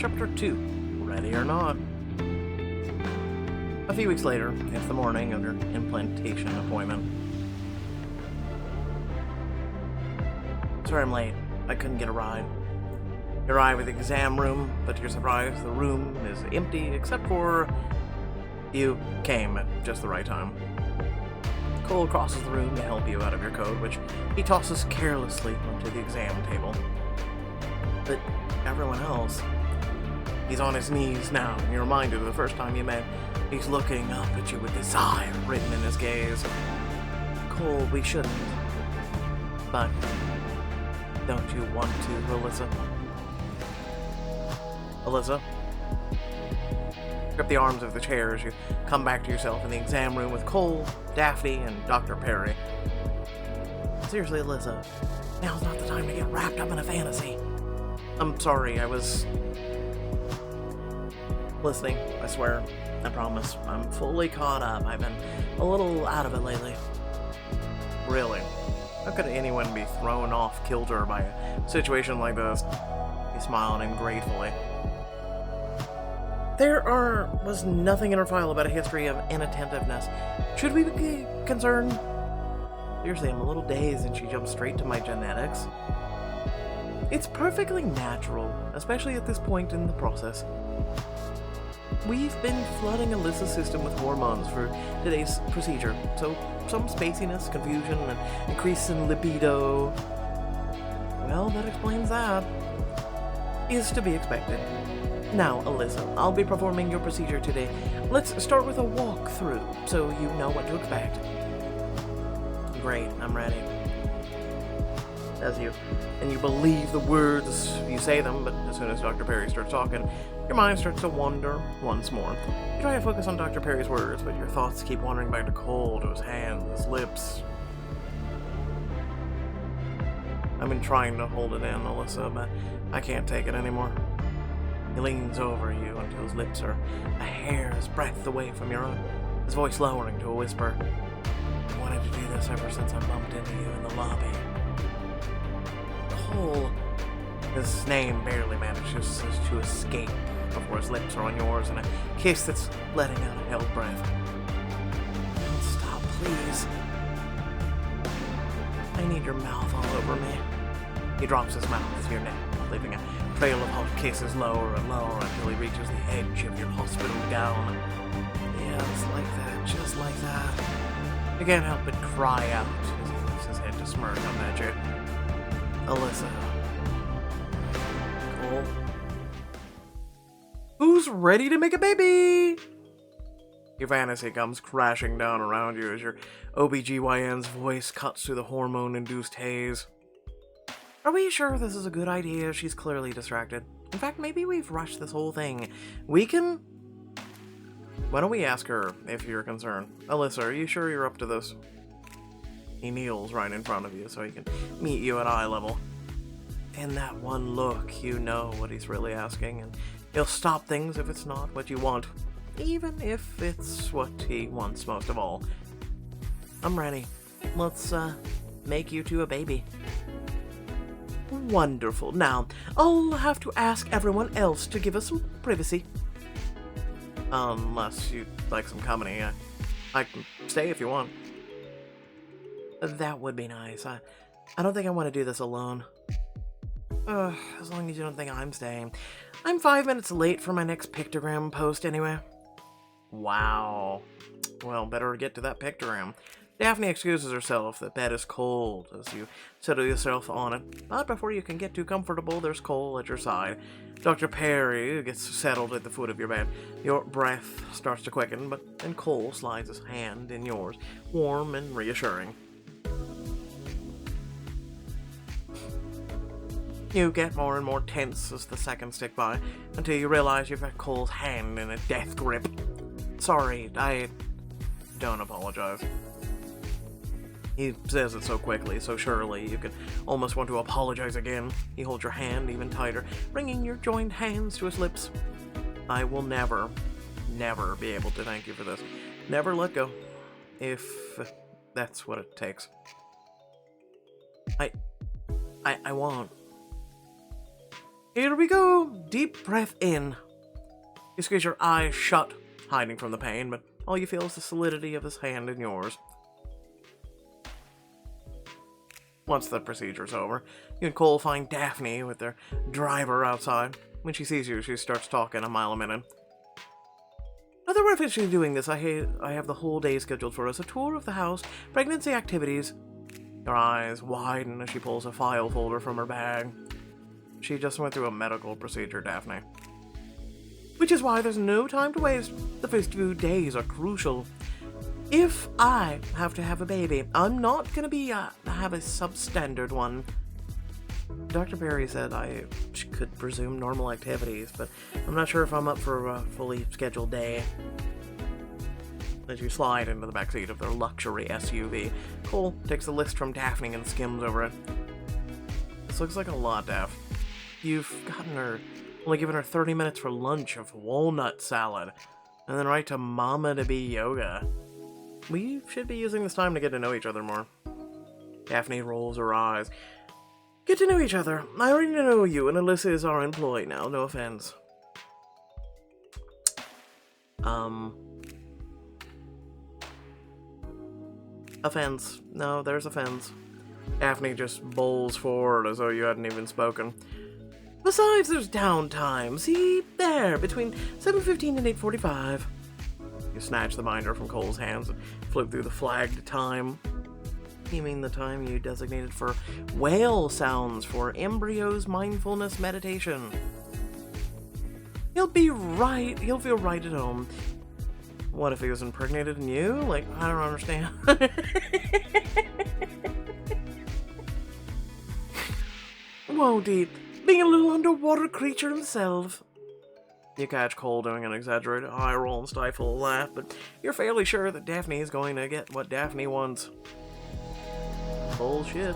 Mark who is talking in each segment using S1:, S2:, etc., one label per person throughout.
S1: Chapter 2, Ready or Not. A few weeks later, it's the morning of your implantation appointment. Sorry I'm late. I couldn't get a ride. You arrive at the exam room, but to your surprise, the room is empty except for you came at just the right time. Cole crosses the room to help you out of your coat, which he tosses carelessly onto the exam table. But everyone else, he's on his knees now, and you're reminded of the first time you met. He's looking up at you with desire written in his gaze. Cole, we shouldn't. But don't you want to, Alyssa? Alyssa? Grip the arms of the chair as you come back to yourself in the exam room with Cole, Daphne, and Dr. Perry. Seriously, Alyssa, now's not the time to get wrapped up in a fantasy. I'm sorry, I was listening, I swear. I promise. I'm fully caught up. I've been a little out of it lately. Really? How could anyone be thrown off kilter by a situation like this? He smiled ungratefully. There was nothing in her file about a history of inattentiveness. Should we be concerned? Seriously, I'm a little dazed and she jumped straight to my genetics. It's perfectly natural, especially at this point in the process. We've been flooding Alyssa's system with hormones for today's procedure, so some spaciness, confusion, and increase in libido, well, that explains that, is to be expected. Now, Alyssa, I'll be performing your procedure today. Let's start with a walkthrough, so you know what to expect. Great, I'm ready. As you believe the words, you say them, but as soon as Dr. Perry starts talking, your mind starts to wander once more. You try to focus on Dr. Perry's words, but your thoughts keep wandering back to Cole, to his hands, his lips. I've been trying to hold it in, Alyssa, but I can't take it anymore. He leans over you until his lips are a hair's breadth away from your own, his voice lowering to a whisper. I wanted to do this ever since I bumped into you in the lobby. Cole, his name barely manages to escape before his lips are on yours in a kiss that's letting out a held breath. Don't stop, please. I need your mouth all over me. He drops his mouth to your neck, leaving a trail of hot kisses lower and lower until he reaches the edge of your hospital gown. Yes, like that, just like that. You can't help but cry out as he lifts his head to smirk up at you. Alyssa. Cole. Who's ready to make a baby? Your fantasy comes crashing down around you as your OBGYN's voice cuts through the hormone-induced haze. Are we sure this is a good idea? She's clearly distracted. In fact, maybe we've rushed this whole thing. Why don't we ask her if you're concerned? Alyssa, are you sure you're up to this? He kneels right in front of you so he can meet you at eye level. In that one look, you know what he's really asking, and he'll stop things if it's not what you want, even if it's what he wants most of all. I'm ready. Let's, make you two a baby. Wonderful. Now, I'll have to ask everyone else to give us some privacy. Unless you'd like some company, I can stay if you want. That would be nice. I don't think I want to do this alone. As long as you don't think I'm staying. I'm 5 minutes late for my next pictogram post anyway. Wow. Well, better get to that pictogram. Daphne excuses herself. The bed is cold as you settle yourself on it. But before you can get too comfortable, there's Cole at your side. Dr. Perry gets settled at the foot of your bed. Your breath starts to quicken, but then Cole slides his hand in yours, warm and reassuring. You get more and more tense as the seconds tick by, until you realize you've got Cole's hand in a death grip. Sorry, I don't apologize. He says it so quickly, so surely, you could almost want to apologize again. He holds your hand even tighter, bringing your joined hands to his lips. I will never be able to thank you for this. Never let go, if that's what it takes. I won't. Here we go. Deep breath in. You squeeze your eyes shut, hiding from the pain, but all you feel is the solidity of his hand in yours. Once the procedure's over, you and Cole find Daphne with their driver outside. When she sees you, she starts talking a mile a minute. Now that we're officially doing this, I have the whole day scheduled for us. A tour of the house, pregnancy activities. Her eyes widen as she pulls a file folder from her bag. She just went through a medical procedure, Daphne. Which is why there's no time to waste. The first few days are crucial. If I have to have a baby, I'm not gonna have a substandard one. Dr. Berry said I could resume normal activities, but I'm not sure if I'm up for a fully scheduled day. As you slide into the backseat of their luxury SUV, Cole takes the list from Daphne and skims over it. This looks like a lot, Daph. You've only given her 30 minutes for lunch of walnut salad, and then right to Mama to be yoga. We should be using this time to get to know each other more. Daphne rolls her eyes. Get to know each other. I already know you, and Alyssa is our employee now, no offense. Offense. No, there's offense. Daphne just bowls forward as though you hadn't even spoken. Besides, there's downtime. See, there, between 7:15 and 8:45. You snatch the binder from Cole's hands and flip through the flagged time. You mean the time you designated for whale sounds for embryo's mindfulness meditation? He'll feel right at home. What if he was impregnated in you? Like, I don't understand. Won't he? Being a little underwater creature himself. You catch Cole doing an exaggerated eye roll and stifle a laugh, but you're fairly sure that Daphne is going to get what Daphne wants. Bullshit.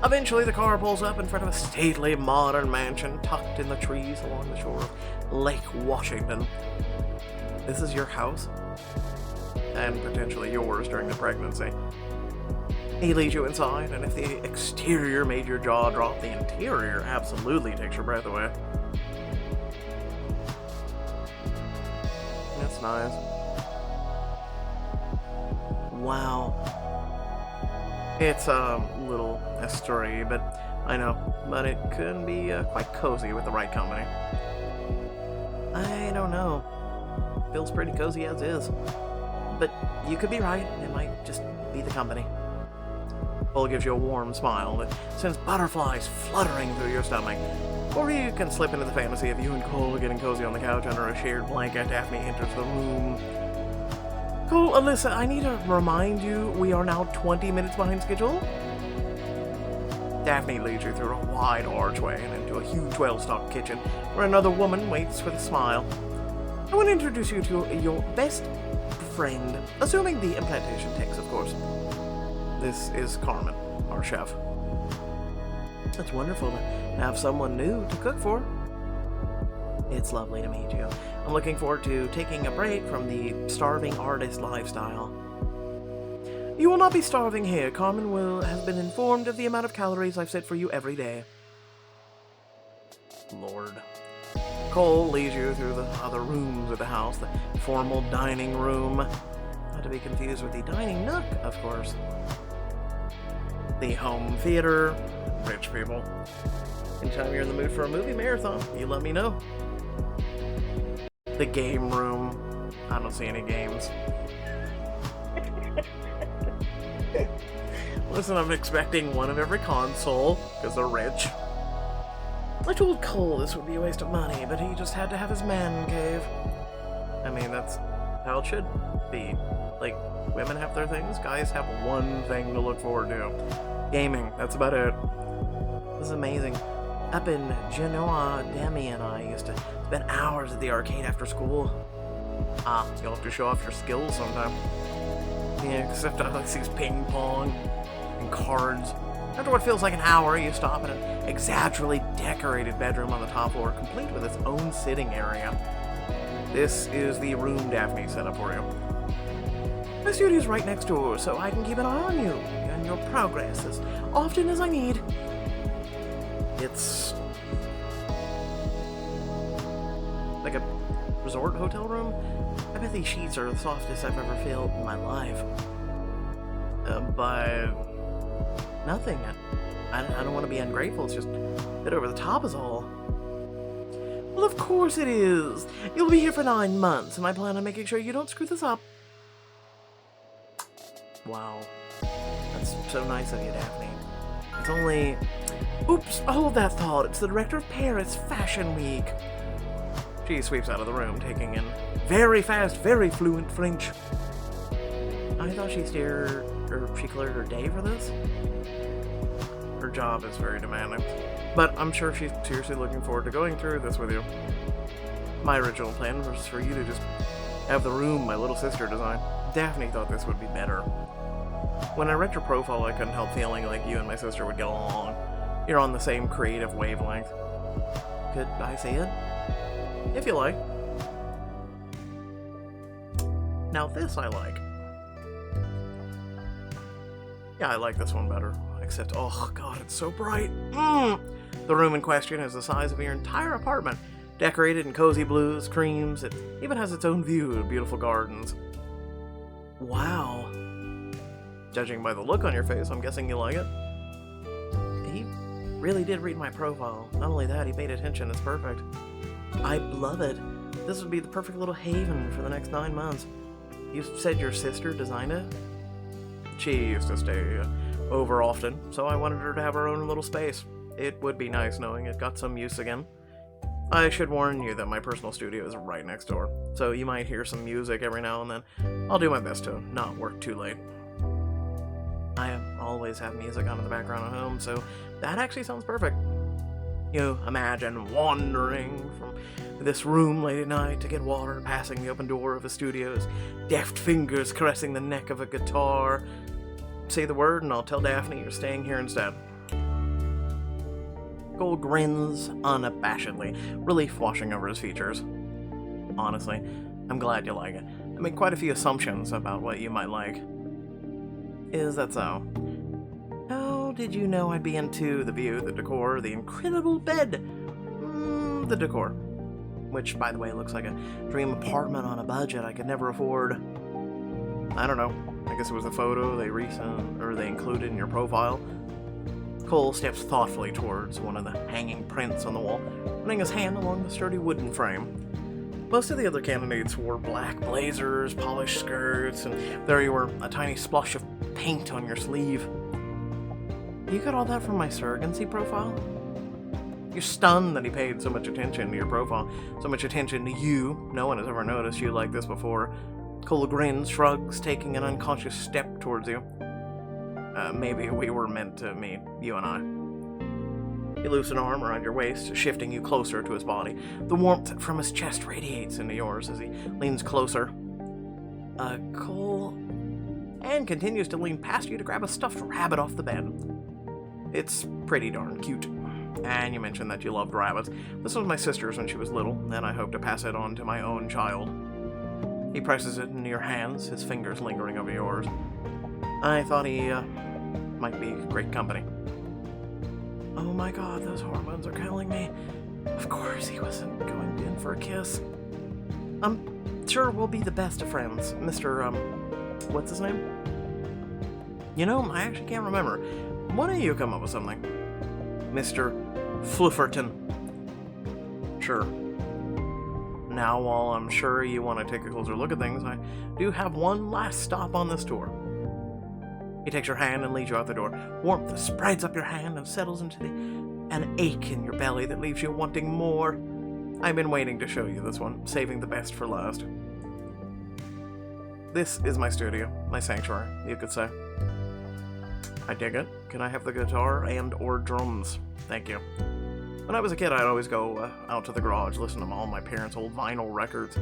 S1: Eventually, the car pulls up in front of a stately modern mansion tucked in the trees along the shore of Lake Washington. This is your house? And potentially yours during the pregnancy. He leads you inside, and if the exterior made your jaw drop, the interior absolutely takes your breath away. That's nice. Wow. It's a little estery, but it could be quite cozy with the right company. I don't know. Feels pretty cozy as is. But you could be right. It might just be the company. Cole gives you a warm smile that sends butterflies fluttering through your stomach. Or you can slip into the fantasy of you and Cole getting cozy on the couch under a shared blanket. Daphne enters the room. Cole, Alyssa, I need to remind you we are now 20 minutes behind schedule. Daphne leads you through a wide archway and into a huge 12-stock kitchen where another woman waits with a smile. I want to introduce you to your best friend, assuming the implantation takes, of course. This is Carmen, our chef. It's wonderful to have someone new to cook for. It's lovely to meet you. I'm looking forward to taking a break from the starving artist lifestyle. You will not be starving here. Carmen has been informed of the amount of calories I've set for you every day. Lord. Cole leads you through the other rooms of the house, the formal dining room. Not to be confused with the dining nook, of course. The home theater. Rich people. Anytime you're in the mood for a movie marathon, you let me know. The game room. I don't see any games. Listen, I'm expecting one of every console, because they're rich. I told Cole this would be a waste of money, but he just had to have his man cave. I mean, that's how it should be. Like, women have their things, guys have one thing to look forward to. Gaming, that's about it. This is amazing. Up in Genoa, Demi and I used to spend hours at the arcade after school. You'll have to show off your skills sometime. Yeah, except I like these ping pong and cards. After what feels like an hour, you stop in an exaggeratedly decorated bedroom on the top floor, complete with its own sitting area. This is the room Daphne set up for you. My studio's right next door, so I can keep an eye on you and your progress as often as I need. It's Like a resort hotel room? I bet these sheets are the softest I've ever felt in my life. But nothing. I don't want to be ungrateful. It's just a bit over the top is all. Well, of course it is. You'll be here for 9 months, and I plan on making sure you don't screw this up. Wow. That's so nice of you, Daphne. It's only... Oops, hold that thought. It's the director of Paris Fashion Week. She sweeps out of the room, taking in very fast, very fluent French. I thought she cleared her day for this. Her job is very demanding, but I'm sure she's seriously looking forward to going through this with you. My original plan was for you to just have the room my little sister designed. Daphne thought this would be better. When I read your profile, I couldn't help feeling like you and my sister would get along. You're on the same creative wavelength. Could I say it? If you like. Now this I like. Yeah, I like this one better. Except, oh god, it's so bright. The room in question is the size of your entire apartment. Decorated in cozy blues, creams. It even has its own view of beautiful gardens. Wow. Judging by the look on your face, I'm guessing you like it. He really did read my profile. Not only that, he paid attention. It's perfect. I love it. This would be the perfect little haven for the next 9 months. You said your sister designed it? She used to stay over often, so I wanted her to have her own little space. It would be nice knowing it got some use again. I should warn you that my personal studio is right next door, so you might hear some music every now and then. I'll do my best to not work too late. I always have music on in the background at home, so that actually sounds perfect. You imagine wandering from this room late at night to get water, passing the open door of a studio's deft fingers caressing the neck of a guitar. Say the word and I'll tell Daphne you're staying here instead. Cole grins unabashedly, relief washing over his features. Honestly, I'm glad you like it. I made quite a few assumptions about what you might like. Is that so? How did you know I'd be into the view, the decor, the incredible bed? The decor. Which, by the way, looks like a dream apartment on a budget I could never afford. I don't know. I guess it was the photo they included in your profile. Cole steps thoughtfully towards one of the hanging prints on the wall, running his hand along the sturdy wooden frame. Most of the other candidates wore black blazers, polished skirts, and there you were, a tiny splosh of paint on your sleeve. You got all that from my surrogacy profile? You're stunned that he paid so much attention to your profile, so much attention to you. No one has ever noticed you like this before. Cole grins, shrugs, taking an unconscious step towards you. Maybe we were meant to meet, you and I. He loops an arm around your waist, shifting you closer to his body. The warmth from his chest radiates into yours as he leans closer. Cole... And continues to lean past you to grab a stuffed rabbit off the bed. It's pretty darn cute. And you mentioned that you loved rabbits. This was my sister's when she was little, and I hope to pass it on to my own child. He presses it into your hands, his fingers lingering over yours. I thought he, might be great company. Oh my god, those hormones are killing me. Of course he wasn't going in for a kiss. I'm sure we'll be the best of friends, Mr., what's his name? You know, I actually can't remember. Why don't you come up with something? Mr. Flufferton. Sure. Now, while I'm sure you want to take a closer look at things, I do have one last stop on this tour. He takes your hand and leads you out the door. Warmth spreads up your hand and settles into an ache in your belly that leaves you wanting more. I've been waiting to show you this one, saving the best for last. This is my studio, my sanctuary, you could say. I dig it. Can I have the guitar and or drums? Thank you. When I was a kid, I'd always go out to the garage, listen to all my parents' old vinyl records.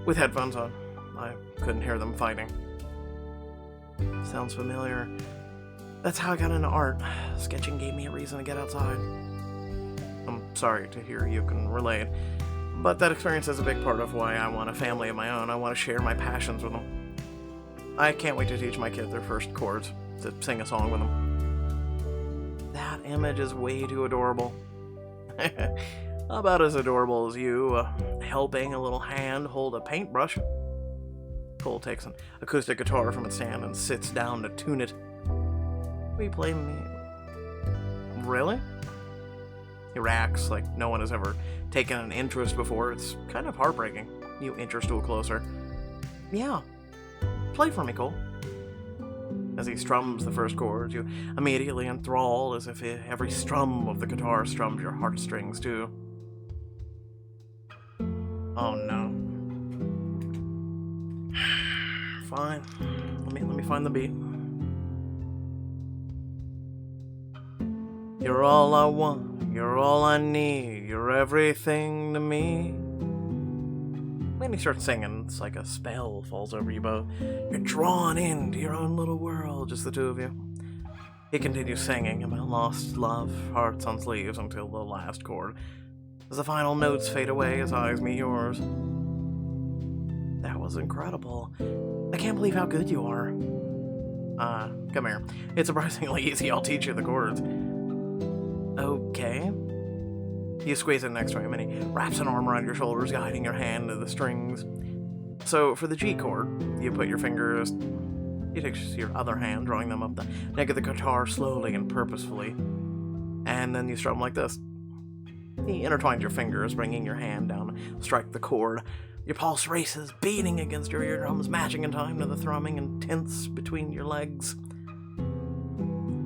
S1: With headphones on. I couldn't hear them fighting. Sounds familiar. That's how I got into art. Sketching gave me a reason to get outside. I'm sorry to hear you can relate, but that experience is a big part of why I want a family of my own. I want to share my passions with them. I can't wait to teach my kids their first chords, to sing a song with them. That image is way too adorable. About as adorable as you, helping a little hand hold a paintbrush. Cole takes an acoustic guitar from its stand and sits down to tune it. Will you play me? Really? He reacts like no one has ever taken an interest before. It's kind of heartbreaking. You inch your stool closer. Yeah. Play for me, Cole. As he strums the first chords, you immediately enthrall as if every strum of the guitar strums your heartstrings too. Oh no. Fine. Let me find the beat. You're all I want, you're all I need, you're everything to me. When he starts singing, it's like a spell falls over you both. You're drawn into your own little world, just the two of you. He continues singing about lost love, hearts on sleeves until the last chord. As the final notes fade away, his eyes meet yours. That was incredible. I can't believe how good you are. Come here. It's surprisingly easy, I'll teach you the chords. Okay. You squeeze in next to him and he wraps an arm around your shoulders, guiding your hand to the strings. So for the G chord, you put your fingers... He takes your other hand, drawing them up the neck of the guitar slowly and purposefully. And then you strum like this. He intertwines your fingers, bringing your hand down to strike the chord. Your pulse races, beating against your eardrums, matching in time to the thrumming and tense between your legs.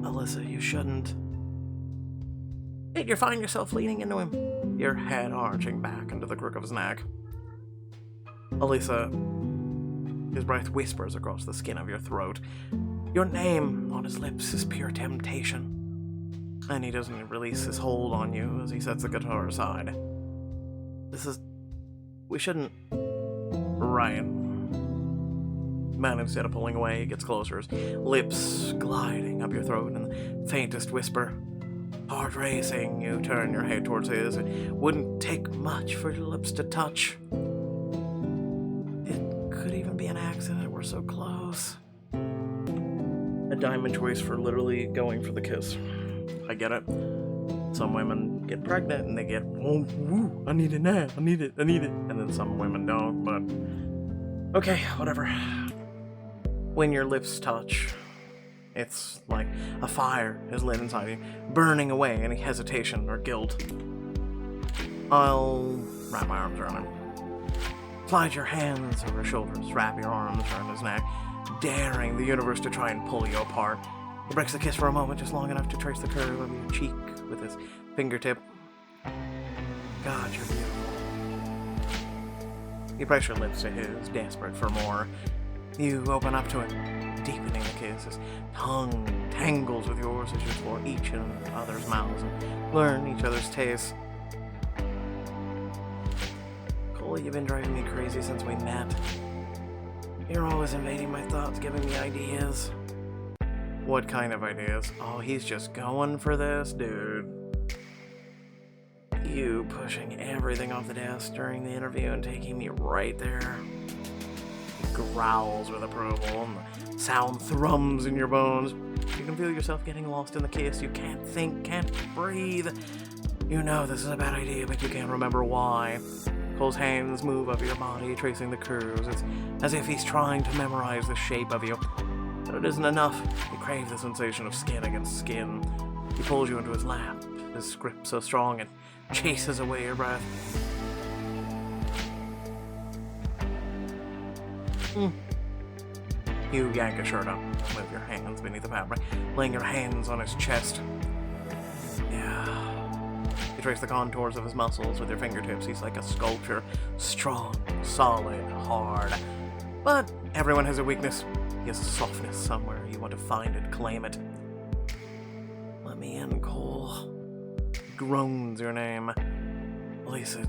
S1: Alyssa, you shouldn't. Yet you find yourself leaning into him, your head arching back into the crook of his neck. Alyssa, his breath whispers across the skin of your throat. Your name on his lips is pure temptation. And he doesn't release his hold on you as he sets the guitar aside. We shouldn't... Right. Man, instead of pulling away, he gets closer, his lips gliding up your throat in the faintest whisper. Heart racing, you turn your head towards his. It wouldn't take much for your lips to touch. It could even be an accident, we're so close. A diamond choice for literally going for the kiss. I get it. Some women get pregnant and they get, oh, woo, I need it now, I need it. And then some women don't, but... Okay, whatever. When your lips touch, it's like a fire is lit inside you, burning away any hesitation or guilt. I'll wrap my arms around him. Slide your hands over his shoulders, wrap your arms around his neck, daring the universe to try and pull you apart. He breaks the kiss for a moment, just long enough to trace the curve of your cheek with his fingertip. God, you're beautiful. You press your lips to his, desperate for more. You open up to him, deepening the kiss. His tongue tangles with yours as you explore each other's mouths and learn each other's tastes. Cole, you've been driving me crazy since we met. You're always invading my thoughts, giving me ideas. What kind of ideas? Oh, he's just going for this, dude. You pushing everything off the desk during the interview and taking me right there. He growls with approval, and the sound thrums in your bones. You can feel yourself getting lost in the kiss. You can't think, can't breathe. You know this is a bad idea, but you can't remember why. Cole's hands move up your body, tracing the curves. It's as if he's trying to memorize the shape of you. But it isn't enough. You crave the sensation of skin against skin. He pulls you into his lap, his grip so strong it chases away your breath. You yank his shirt up, with your hands beneath the fabric, laying your hands on his chest. Yeah. You trace the contours of his muscles with your fingertips. He's like a sculpture. Strong, solid, hard. But everyone has a weakness. He has a softness somewhere. You want to find it, claim it. Let me in, Cole. He groans your name. Lisa,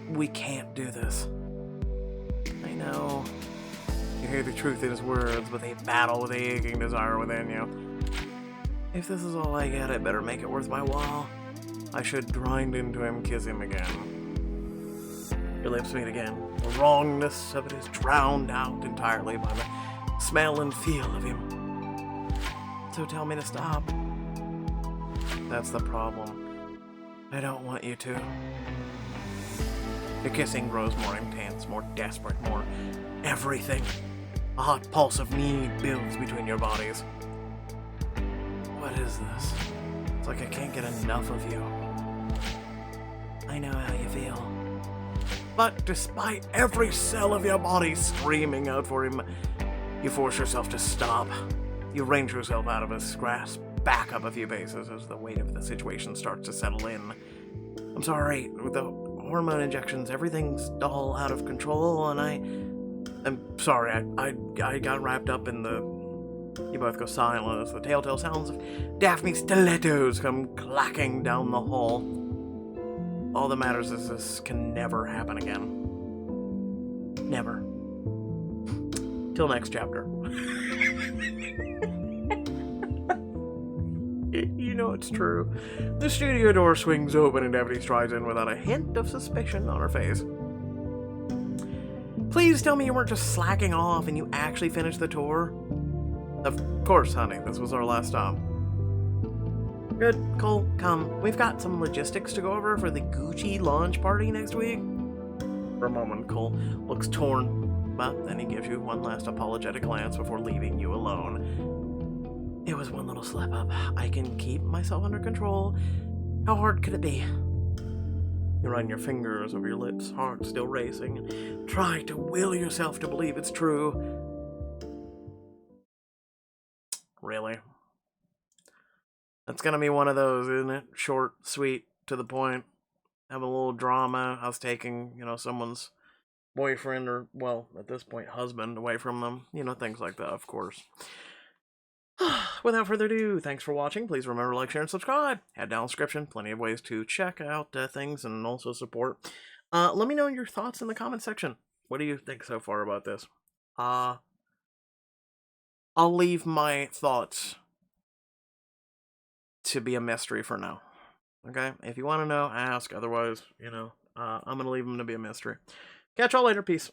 S1: we can't do this. I know. You hear the truth in his words, but they battle with the aching desire within you. If this is all I get, I better make it worth my while. I should grind into him, kiss him again. Your lips meet again. The wrongness of it is drowned out entirely by the smell and feel of him. So tell me to stop. That's the problem. I don't want you to. The kissing grows more intense, more desperate, more everything. A hot pulse of need builds between your bodies. What is this? It's like I can't get enough of you. I know how you feel. But despite every cell of your body screaming out for him, you force yourself to stop. You wrench yourself out of his grasp, back up a few paces as the weight of the situation starts to settle in. I'm sorry, with the hormone injections, everything's all out of control, and I'm sorry, I got wrapped up in the... You both go silent as the telltale sounds of Daphne's stilettos come clacking down the hall. All that matters is this can never happen again. Never. Till next chapter. You know it's true. The studio door swings open and Daphne strides in without a hint of suspicion on her face. Please tell me you weren't just slacking off and you actually finished the tour. Of course, honey. This was our last stop. Good. Cole, come. We've got some logistics to go over for the Gucci launch party next week. For a moment, Cole looks torn, but then he gives you one last apologetic glance before leaving you alone. It was one little slip-up. I can keep myself under control. How hard could it be? You run your fingers over your lips, heart still racing, and try to will yourself to believe it's true. Really? That's gonna be one of those, isn't it? Short, sweet, to the point. Have a little drama. Us taking, someone's boyfriend or, well, at this point, husband away from them. Things like that, of course. Without further ado, thanks for watching. Please remember to like, share, and subscribe. Head down in the description. Plenty of ways to check out things and also support. Let me know your thoughts in the comment section. What do you think so far about this? I'll leave my thoughts to be a mystery for now. Okay? If you want to know, ask. Otherwise, I'm going to leave them to be a mystery. Catch y'all later. Peace.